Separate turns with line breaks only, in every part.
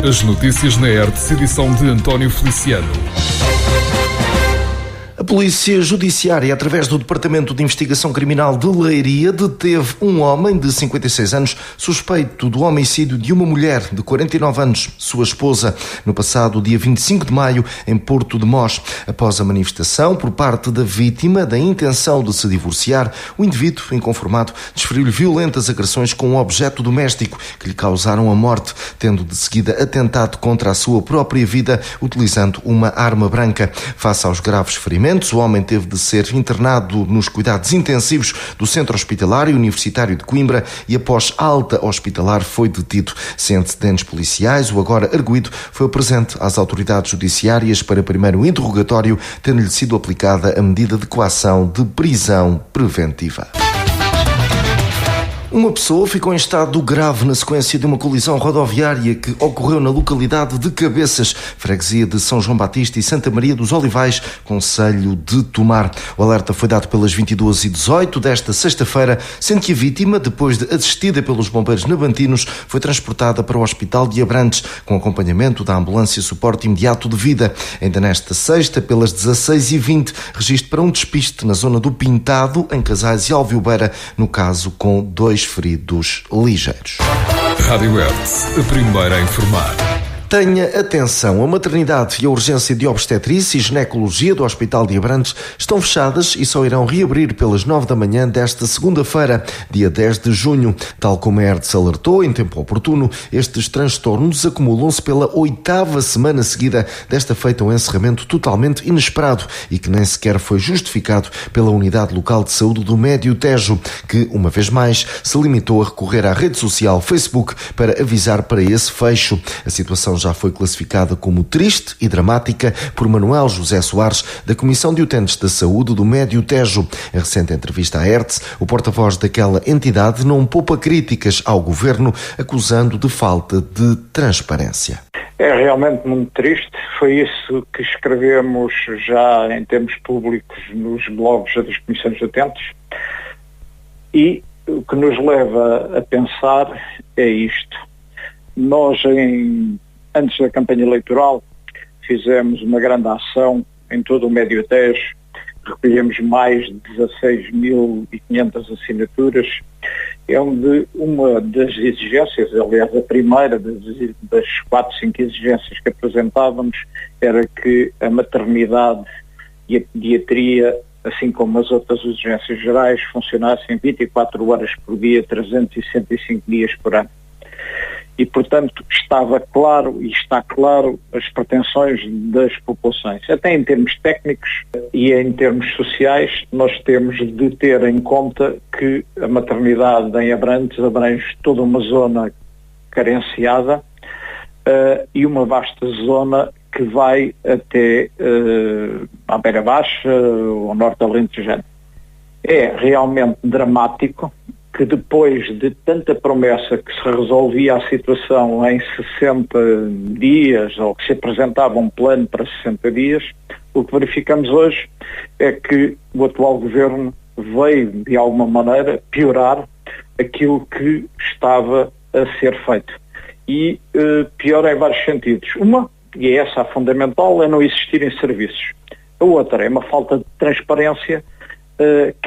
As notícias na Hertz, edição de António Feliciano.
A Polícia Judiciária, através do Departamento de Investigação Criminal de Leiria, deteve um homem de 56 anos suspeito do homicídio de uma mulher de 49 anos, sua esposa, no passado dia 25 de maio, em Porto de Mós. Após a manifestação por parte da vítima da intenção de se divorciar, o indivíduo inconformado desferiu-lhe violentas agressões com um objeto doméstico que lhe causaram a morte, tendo de seguida atentado contra a sua própria vida, utilizando uma arma branca. Face aos graves ferimentos, o homem teve de ser internado nos cuidados intensivos do Centro Hospitalar e Universitário de Coimbra e, após alta hospitalar, foi detido. Sem antecedentes policiais, o agora arguido foi presente às autoridades judiciárias para primeiro interrogatório, tendo-lhe sido aplicada a medida de coação de prisão preventiva. Uma pessoa ficou em estado grave na sequência de uma colisão rodoviária que ocorreu na localidade de Cabeças, freguesia de São João Batista e Santa Maria dos Olivais, concelho de Tomar. O alerta foi dado pelas 22h18 desta sexta-feira, sendo que a vítima, depois de assistida pelos bombeiros nabantinos, foi transportada para o Hospital de Abrantes, com acompanhamento da ambulância Suporte Imediato de Vida. Ainda nesta sexta, pelas 16h20, registro para um despiste na zona do Pintado, em Casais e Alviobeira, no caso com 2 feridos ligeiros.
Rádio Hertz, a primeira a informar.
Tenha atenção, a maternidade e a urgência de obstetrícia e ginecologia do Hospital de Abrantes estão fechadas e só irão reabrir pelas 9 da manhã desta segunda-feira, dia 10 de junho. Tal como a Hertz alertou em tempo oportuno, estes transtornos acumulam-se pela 8ª semana seguida desta feita um encerramento totalmente inesperado e que nem sequer foi justificado pela Unidade Local de Saúde do Médio Tejo, que, uma vez mais, se limitou a recorrer à rede social Facebook para avisar para esse fecho. A situação já foi classificada como triste e dramática por Manuel José Soares, da Comissão de Utentes da Saúde do Médio Tejo. Em recente entrevista à Hertz, o porta-voz daquela entidade não poupa críticas ao governo, acusando de falta de transparência.
É realmente muito triste, foi isso que escrevemos já em termos públicos nos blogs das Comissões de Utentes, e o que nos leva a pensar é isto. Nós, antes da campanha eleitoral, fizemos uma grande ação em todo o Médio Tejo, recolhemos mais de 16.500 assinaturas, onde uma das exigências, aliás a primeira das 4, 5 exigências que apresentávamos, era que a maternidade e a pediatria, assim como as outras exigências gerais, funcionassem 24 horas por dia, 365 dias por ano. E, portanto, estava claro e está claro as pretensões das populações. Até em termos técnicos e em termos sociais, nós temos de ter em conta que a maternidade em Abrantes abrange toda uma zona carenciada e uma vasta zona que vai até à Beira Baixa, ao norte alentejano. É realmente dramático que depois de tanta promessa que se resolvia a situação em 60 dias, ou que se apresentava um plano para 60 dias, o que verificamos hoje é que o atual governo veio, de alguma maneira, piorar aquilo que estava a ser feito. E pior em vários sentidos. Uma, e é essa a fundamental, é não existirem serviços. A outra é uma falta de transparência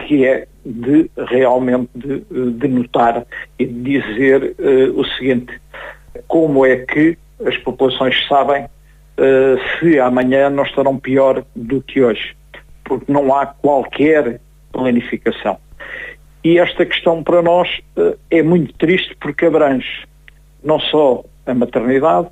que é de realmente de notar e de dizer o seguinte: como é que as populações sabem se amanhã não estarão pior do que hoje? Porque não há qualquer planificação. E esta questão para nós é muito triste, porque abrange não só a maternidade,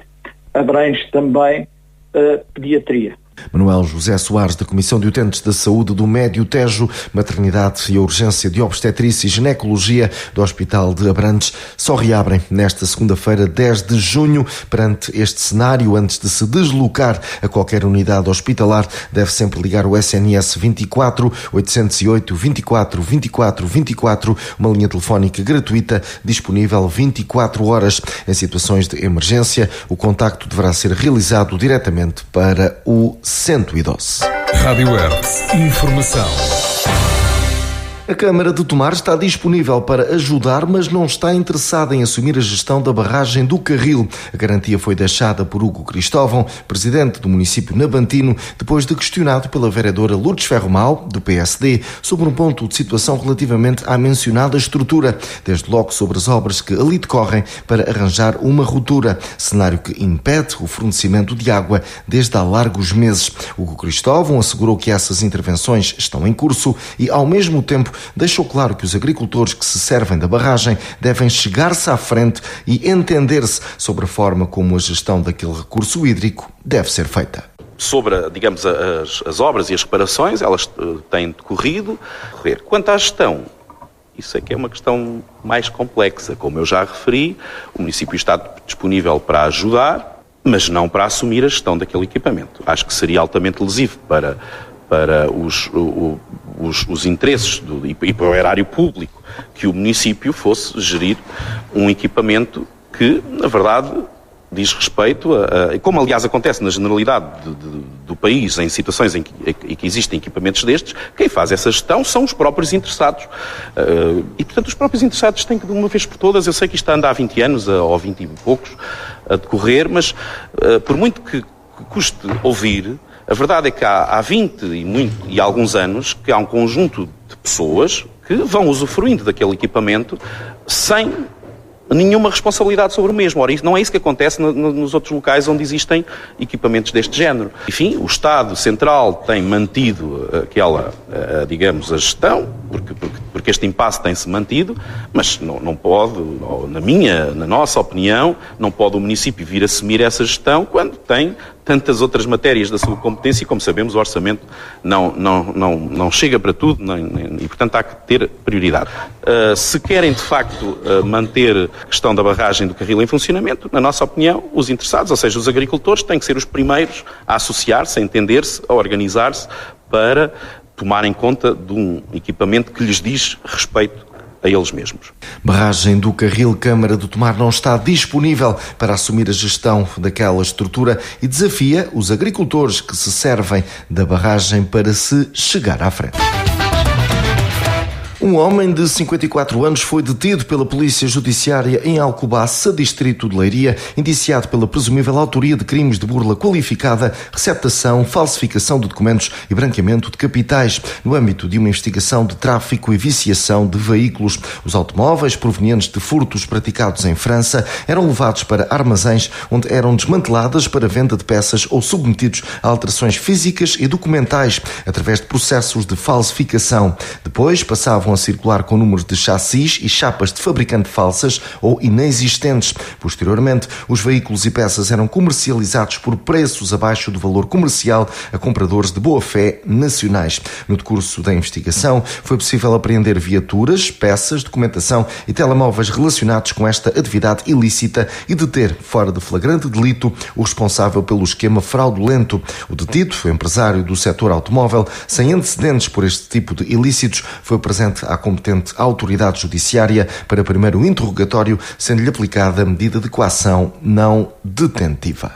abrange também a pediatria.
Manuel José Soares, da Comissão de Utentes da Saúde do Médio Tejo, maternidade e urgência de obstetrícia e ginecologia do Hospital de Abrantes só reabrem nesta segunda-feira, 10 de junho. Perante este cenário, antes de se deslocar a qualquer unidade hospitalar, deve sempre ligar o SNS 24 808 24 24 24, uma linha telefónica gratuita disponível 24 horas. Em situações de emergência, o contacto deverá ser realizado diretamente para o 112.
Rádio Hertz. Informação.
A Câmara de Tomar está disponível para ajudar, mas não está interessada em assumir a gestão da barragem do Carril. A garantia foi deixada por Hugo Cristóvão, presidente do município nabantino, depois de questionado pela vereadora Lourdes Ferromal, do PSD, sobre um ponto de situação relativamente à mencionada estrutura, desde logo sobre as obras que ali decorrem para arranjar uma ruptura, cenário que impede o fornecimento de água desde há largos meses. Hugo Cristóvão assegurou que essas intervenções estão em curso e, ao mesmo tempo, deixou claro que os agricultores que se servem da barragem devem chegar-se à frente e entender-se sobre a forma como a gestão daquele recurso hídrico deve ser feita.
Sobre, digamos, as obras e as reparações, elas têm decorrido. Quanto à gestão, isso é que é uma questão mais complexa. Como eu já referi, o município está disponível para ajudar, mas não para assumir a gestão daquele equipamento. Acho que seria altamente lesivo para os interesses e para o erário público que o município fosse gerir um equipamento que, na verdade, diz respeito como aliás acontece na generalidade do país, em situações em que existem equipamentos destes, quem faz essa gestão são os próprios interessados. E, portanto, os próprios interessados têm que, de uma vez por todas, eu sei que isto anda há 20 anos, ou 20 e poucos, a decorrer, mas por muito que custe ouvir, a verdade é que há 20 e alguns anos que há um conjunto de pessoas que vão usufruindo daquele equipamento sem nenhuma responsabilidade sobre o mesmo. Ora, não é isso que acontece nos outros locais onde existem equipamentos deste género. Enfim, o Estado Central tem mantido digamos, a gestão, porque este impasse tem-se mantido, mas não pode, na nossa opinião, não pode o município vir assumir essa gestão quando tem tantas outras matérias da sua competência e, como sabemos, o orçamento não chega para tudo e, portanto, há que ter prioridade. Se querem, de facto, manter a questão da barragem do Carril em funcionamento, na nossa opinião, os interessados, ou seja, os agricultores, têm que ser os primeiros a associar-se, a entender-se, a organizar-se para tomarem conta de um equipamento que lhes diz respeito a eles mesmos.
Barragem do Carril, Câmara de Tomar não está disponível para assumir a gestão daquela estrutura e desafia os agricultores que se servem da barragem para se chegar à frente. Um homem de 54 anos foi detido pela Polícia Judiciária em Alcobaça, distrito de Leiria, indiciado pela presumível autoria de crimes de burla qualificada, receptação, falsificação de documentos e branqueamento de capitais, no âmbito de uma investigação de tráfico e viciação de veículos. Os automóveis provenientes de furtos praticados em França eram levados para armazéns onde eram desmanteladas para venda de peças ou submetidos a alterações físicas e documentais através de processos de falsificação. Depois passavam a circular com números de chassis e chapas de fabricante falsas ou inexistentes. Posteriormente, os veículos e peças eram comercializados por preços abaixo do valor comercial a compradores de boa-fé nacionais. No decurso da investigação, foi possível apreender viaturas, peças, documentação e telemóveis relacionados com esta atividade ilícita e deter, fora de flagrante delito, o responsável pelo esquema fraudulento. O detido, o empresário do setor automóvel, sem antecedentes por este tipo de ilícitos, foi presente à competente autoridade judiciária para primeiro interrogatório, sendo-lhe aplicada a medida de coação não detentiva.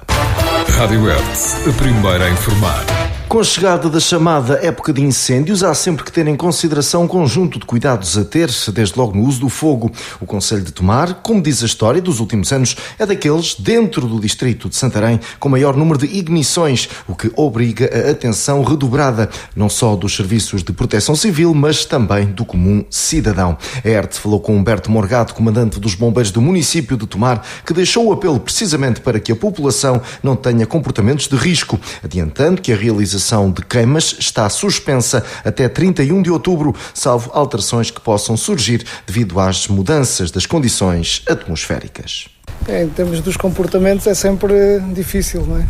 Rádio Hertz, a primeira a informar.
Com a chegada da chamada época de incêndios, há sempre que ter em consideração um conjunto de cuidados a ter, desde logo no uso do fogo. O Concelho de Tomar, como diz a história dos últimos anos, é daqueles dentro do distrito de Santarém com maior número de ignições, o que obriga a atenção redobrada, não só dos serviços de proteção civil, mas também do comum cidadão. A ERT falou com Humberto Morgado, comandante dos bombeiros do município de Tomar, que deixou o apelo precisamente para que a população não tenha comportamentos de risco, adiantando que a realização de queimas está suspensa até 31 de outubro, salvo alterações que possam surgir devido às mudanças das condições atmosféricas.
Em termos dos comportamentos é sempre difícil, não é?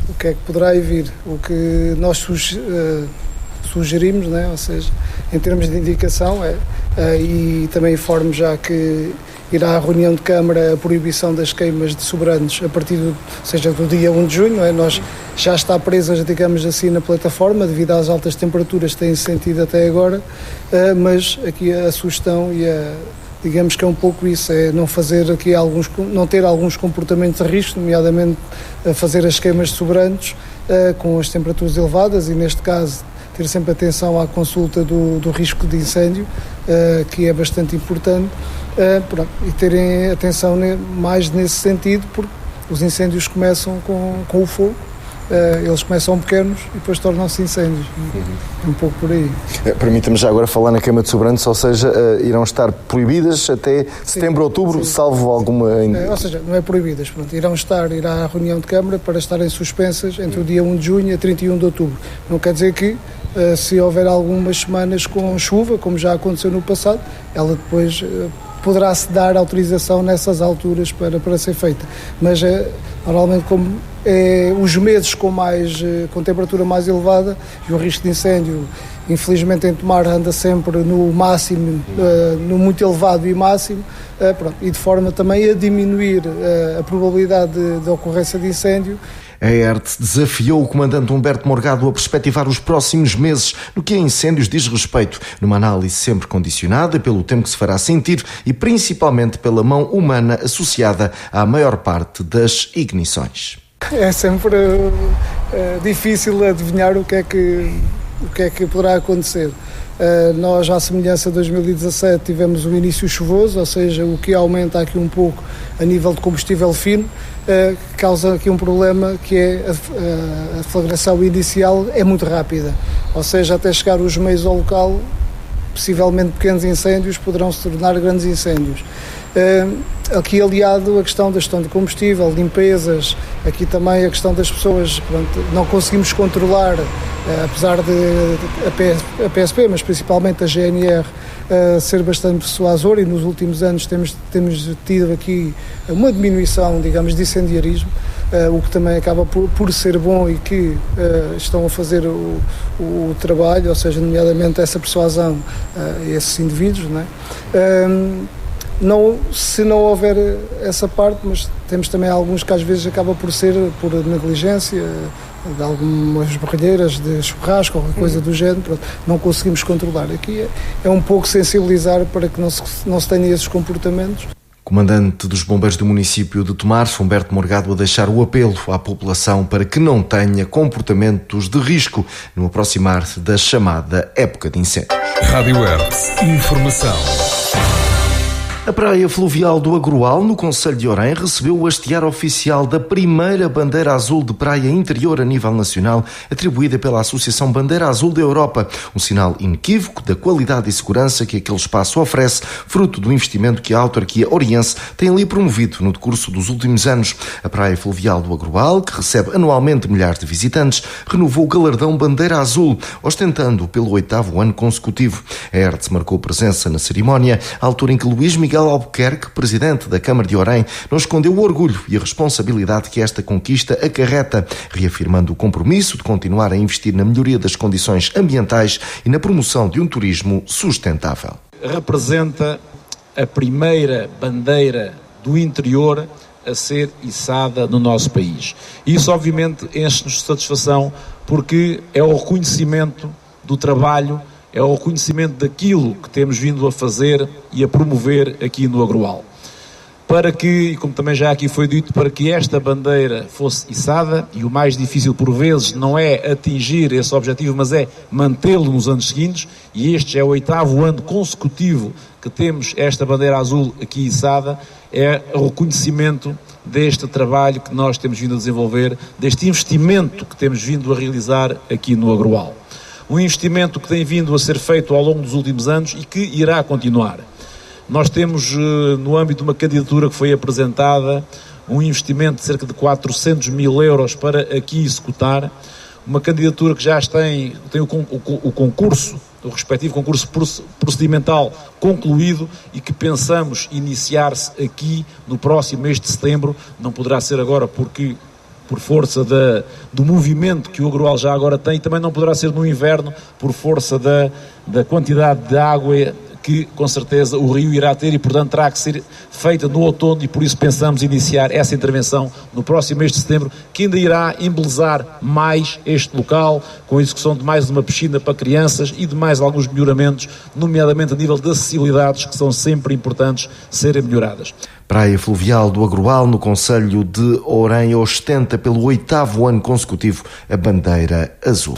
O que é que poderá vir? O que nós sugerimos, não é? Ou seja, em termos de indicação, e também informo já que irá à reunião de Câmara a proibição das queimas de soberanos a partir do dia 1 de junho. Nós já está presas, digamos assim, na plataforma devido às altas temperaturas que têm sentido até agora, mas aqui a sugestão digamos que é um pouco isso, é não fazer aqui não ter alguns comportamentos de risco, nomeadamente fazer as queimas de soberanos com as temperaturas elevadas e, neste caso, ter sempre atenção à consulta do risco de incêndio, que é bastante importante, e terem atenção mais nesse sentido, porque os incêndios começam com o fogo. Eles começam pequenos e depois tornam-se incêndios. Um pouco por aí.
Permita-me já agora falar na queima de sobrantes, ou seja, irão estar proibidas até setembro, outubro, salvo alguma...
Ou seja, não é proibidas, irá à reunião de Câmara para estarem suspensas entre o dia 1 de junho e 31 de outubro. Não quer dizer que, se houver algumas semanas com chuva, como já aconteceu no passado, ela depois poderá-se dar autorização nessas alturas para ser feita. Mas, normalmente, como os meses com temperatura mais elevada e o risco de incêndio, infelizmente em Tomar anda sempre no máximo, no muito elevado e máximo, e de forma também a diminuir a probabilidade de ocorrência de incêndio.
A ERT desafiou o comandante Humberto Morgado a perspectivar os próximos meses no que a incêndios diz respeito, numa análise sempre condicionada pelo tempo que se fará sentir e principalmente pela mão humana associada à maior parte das ignições.
É sempre difícil adivinhar o que é que poderá acontecer. Nós, à semelhança de 2017, tivemos um início chuvoso, ou seja, o que aumenta aqui um pouco a nível de combustível fino, causa aqui um problema que é a flagração inicial é muito rápida, ou seja, até chegar os meios ao local, possivelmente pequenos incêndios poderão se tornar grandes incêndios. Aqui aliado a questão da gestão de combustível, limpezas, aqui também a questão das pessoas, não conseguimos controlar, apesar de a PSP, mas principalmente a GNR, ser bastante persuasor, e nos últimos anos temos tido aqui uma diminuição, digamos, de incendiarismo, o que também acaba por ser bom e que estão a fazer o trabalho, ou seja, nomeadamente essa persuasão a esses indivíduos, não é? Se não houver essa parte, mas temos também alguns que às vezes acaba por ser por negligência de algumas borralheiras de churrasco ou qualquer coisa do género, não conseguimos controlar. Aqui é um pouco sensibilizar para que não se tenha esses comportamentos.
Comandante dos Bombeiros do município de Tomar, Humberto Morgado, a deixar o apelo à população para que não tenha comportamentos de risco no aproximar da chamada época de incêndios.
Rádio Hertz, informação.
A Praia Fluvial do Agroal, no concelho de Orém, recebeu o hastear oficial da primeira bandeira azul de praia interior a nível nacional, atribuída pela Associação Bandeira Azul da Europa, um sinal inequívoco da qualidade e segurança que aquele espaço oferece, fruto do investimento que a autarquia oriense tem ali promovido no decurso dos últimos anos. A Praia Fluvial do Agroal, que recebe anualmente milhares de visitantes, renovou o galardão Bandeira Azul, ostentando pelo 8º ano consecutivo. A ERTS marcou presença na cerimónia, à altura em que Luís Miguel Albuquerque, presidente da Câmara de Orém, não escondeu o orgulho e a responsabilidade que esta conquista acarreta, reafirmando o compromisso de continuar a investir na melhoria das condições ambientais e na promoção de um turismo sustentável.
Representa a primeira bandeira do interior a ser içada no nosso país. Isso, obviamente, enche-nos de satisfação, porque é o reconhecimento do trabalho, é o reconhecimento daquilo que temos vindo a fazer e a promover aqui no Agroal. Para que, e como também já aqui foi dito, para que esta bandeira fosse içada, e o mais difícil por vezes não é atingir esse objetivo, mas é mantê-lo nos anos seguintes, e este é o 8º ano consecutivo que temos esta bandeira azul aqui içada, é o reconhecimento deste trabalho que nós temos vindo a desenvolver, deste investimento que temos vindo a realizar aqui no Agroal. Um investimento que tem vindo a ser feito ao longo dos últimos anos e que irá continuar. Nós temos, no âmbito de uma candidatura que foi apresentada, um investimento de cerca de 400 mil euros para aqui executar, uma candidatura que já tem o concurso, o respectivo concurso procedimental concluído e que pensamos iniciar-se aqui no próximo mês de setembro. Não poderá ser agora porque, por força do movimento que o Agroal já agora tem, também não poderá ser no inverno, por força da quantidade de água que, com certeza, o rio irá ter e, portanto, terá que ser feita no outono, e por isso pensamos iniciar essa intervenção no próximo mês de setembro, que ainda irá embelezar mais este local, com a execução de mais uma piscina para crianças e de mais alguns melhoramentos, nomeadamente a nível de acessibilidades, que são sempre importantes serem melhoradas.
Praia Fluvial do Agroal, no concelho de Orém, ostenta pelo 8º ano consecutivo a bandeira azul.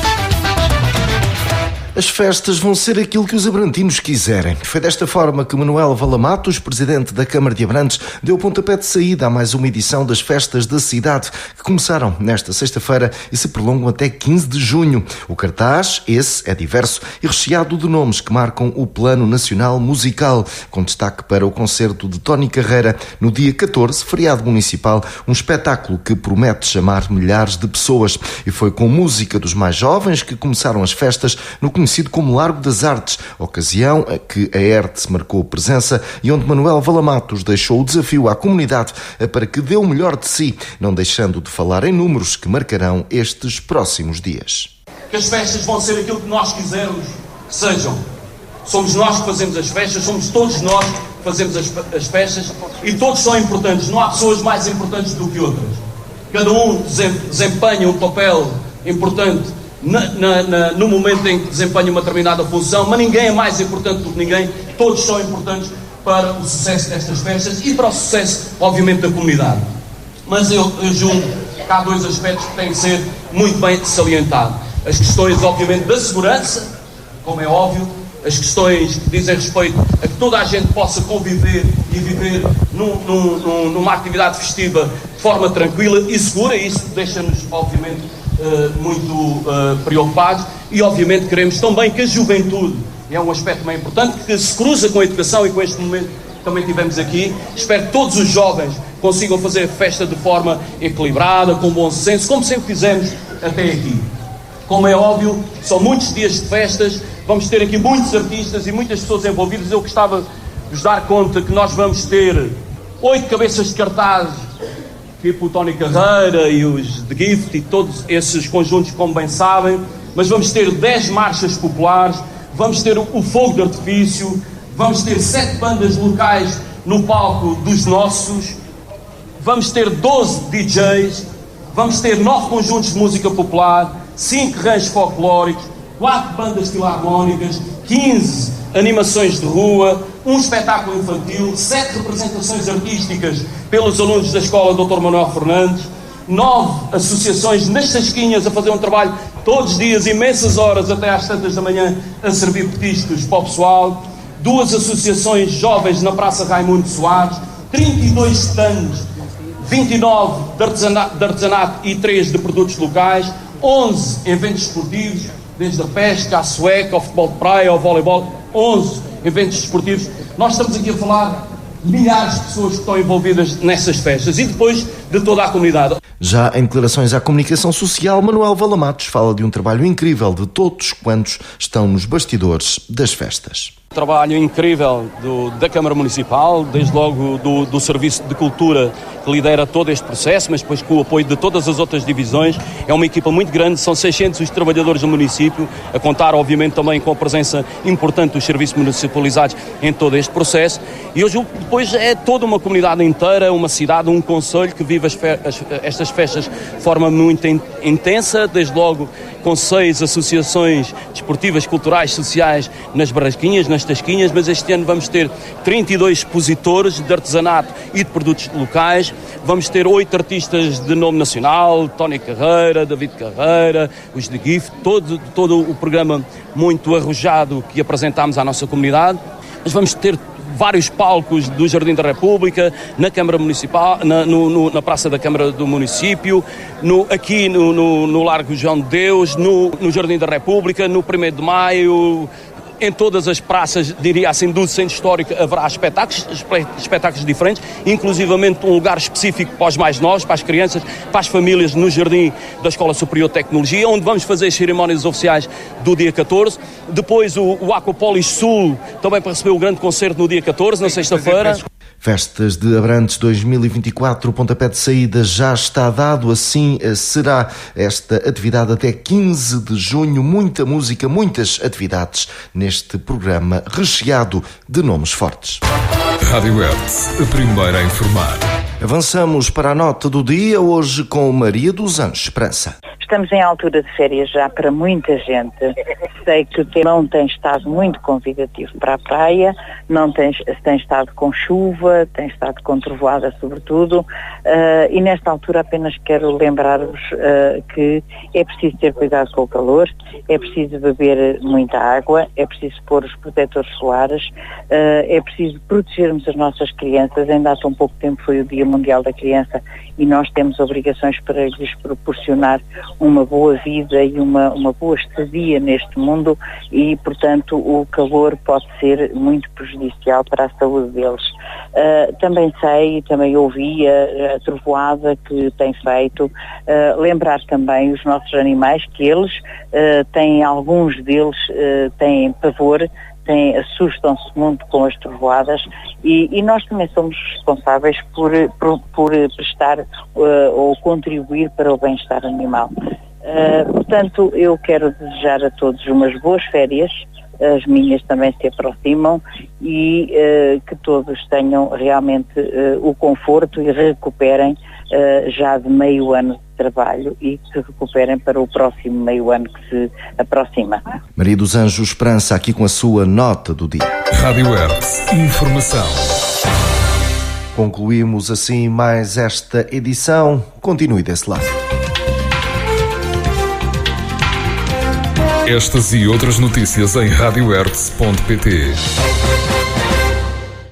As festas vão ser aquilo que os abrantinos quiserem. Foi desta forma que Manuel Valamatos, presidente da Câmara de Abrantes, deu o pontapé de saída a mais uma edição das festas da cidade, que começaram nesta sexta-feira e se prolongam até 15 de junho. O cartaz, esse, é diverso e recheado de nomes que marcam o Plano Nacional Musical, com destaque para o concerto de Tony Carreira no dia 14, feriado municipal, um espetáculo que promete chamar milhares de pessoas. E foi com música dos mais jovens que começaram as festas no conhecido como Largo das Artes, ocasião a que a ERTE marcou presença e onde Manuel Valamatos deixou o desafio à comunidade para que dê o melhor de si, não deixando de falar em números que marcarão estes próximos dias.
Que as festas vão ser aquilo que nós quisermos que sejam. Somos nós que fazemos as festas, somos todos nós que fazemos as festas e todos são importantes, não há pessoas mais importantes do que outras. Cada um desempenha um papel importante no momento em que desempenha uma determinada função, mas ninguém é mais importante do que ninguém, todos são importantes para o sucesso destas festas e para o sucesso, obviamente, da comunidade. Mas eu julgo que há dois aspectos que têm que ser muito bem salientados. As questões, obviamente, da segurança, como é óbvio, as questões que dizem respeito a que toda a gente possa conviver e viver numa atividade festiva de forma tranquila e segura, e isso deixa-nos, obviamente, muito preocupados, e obviamente queremos também que a juventude é um aspecto bem importante que se cruza com a educação e com este momento que também tivemos aqui. Espero que todos os jovens consigam fazer a festa de forma equilibrada, com bom senso, como sempre fizemos até aqui. Como é óbvio, são muitos dias de festas, vamos ter aqui muitos artistas e muitas pessoas envolvidas. Eu gostava de vos dar conta que nós vamos ter 8 cabeças de cartaz, tipo o Tony Carreira e os The Gift e todos esses conjuntos, como bem sabem, mas vamos ter 10 marchas populares, vamos ter o fogo de artifício, vamos ter 7 bandas locais no palco dos nossos, vamos ter 12 DJs, vamos ter 9 conjuntos de música popular, 5 ranchos folclóricos, 4 bandas filarmónicas, 15 animações de rua, um espetáculo infantil, 7 representações artísticas pelos alunos da Escola Dr. Manuel Fernandes, 9 associações nas Tasquinhas a fazer um trabalho todos os dias, imensas horas, até às tantas da manhã, a servir petiscos para o pessoal, 2 associações jovens na Praça Raimundo Soares, 32 stands, 29 de artesanato e 3 de produtos locais, 11 eventos esportivos, desde a pesca, à sueca, ao futebol de praia, ao voleibol, 11 eventos esportivos. Nós estamos aqui a falar de milhares de pessoas que estão envolvidas nessas festas e depois de toda a comunidade.
Já em declarações à comunicação social, Manuel Valamatos fala de um trabalho incrível de todos quantos estão nos bastidores das festas.
Trabalho incrível da Câmara Municipal, desde logo do Serviço de Cultura que lidera todo este processo, mas depois com o apoio de todas as outras divisões. É uma equipa muito grande, são 600 os trabalhadores do município, a contar obviamente também com a presença importante dos serviços municipalizados em todo este processo. E eu julgo que depois é toda uma comunidade inteira, uma cidade, um concelho que vive estas festas de forma muito intensa, desde logo com 6 associações desportivas, culturais, sociais nas Barrasquinhas, nas Tasquinhas, mas este ano vamos ter 32 expositores de artesanato e de produtos locais, vamos ter 8 artistas de nome nacional, Tony Carreira, David Carreira, os The Gift, todo o programa muito arrojado que apresentámos à nossa comunidade, mas vamos ter vários palcos do Jardim da República, na Câmara Municipal, na Praça da Câmara do Município, aqui no Largo João de Deus, no Jardim da República, no 1º de Maio, em todas as praças, diria assim, do centro histórico haverá espetáculos diferentes, inclusivamente um lugar específico para os mais novos, para as crianças, para as famílias, no Jardim da Escola Superior de Tecnologia, onde vamos fazer as cerimónias oficiais do dia 14. Depois o Aquapolis Sul, também para receber o grande concerto no dia 14, na sexta-feira.
Festas de Abrantes 2024, o pontapé de saída já está dado, assim será esta atividade até 15 de junho. Muita música, muitas atividades neste programa recheado de nomes fortes.
Rádio ERTE, a primeira a informar.
Avançamos para a nota do dia, hoje com Maria dos Anjos Esperança.
Estamos em altura de férias já para muita gente. Sei que o tempo não tem estado muito convidativo para a praia, não tem estado com chuva, tem estado com trovoada sobretudo, e nesta altura apenas quero lembrar-vos que é preciso ter cuidado com o calor, é preciso beber muita água, é preciso pôr os protetores solares, é preciso protegermos as nossas crianças. Ainda há tão pouco tempo foi o Dia Mundial da Criança e nós temos obrigações para lhes proporcionar uma boa vida e uma boa estadia neste mundo e, portanto, o calor pode ser muito prejudicial para a saúde deles. Também sei, também ouvi a trovoada que tem feito, lembrar também os nossos animais que eles têm, alguns deles têm pavor, assustam-se muito com as trovoadas e nós também somos responsáveis por prestar ou contribuir para o bem-estar animal. Portanto, eu quero desejar a todos umas boas férias, as minhas também se aproximam e que todos tenham realmente o conforto e recuperem já de meio ano de trabalho e que se recuperem para o próximo meio ano que se aproxima.
Maria dos Anjos Esperança, aqui com a sua nota do dia.
Rádio Hertz, informação.
Concluímos assim mais esta edição. Continue desse lado.
Estas e outras notícias em radiohertz.pt.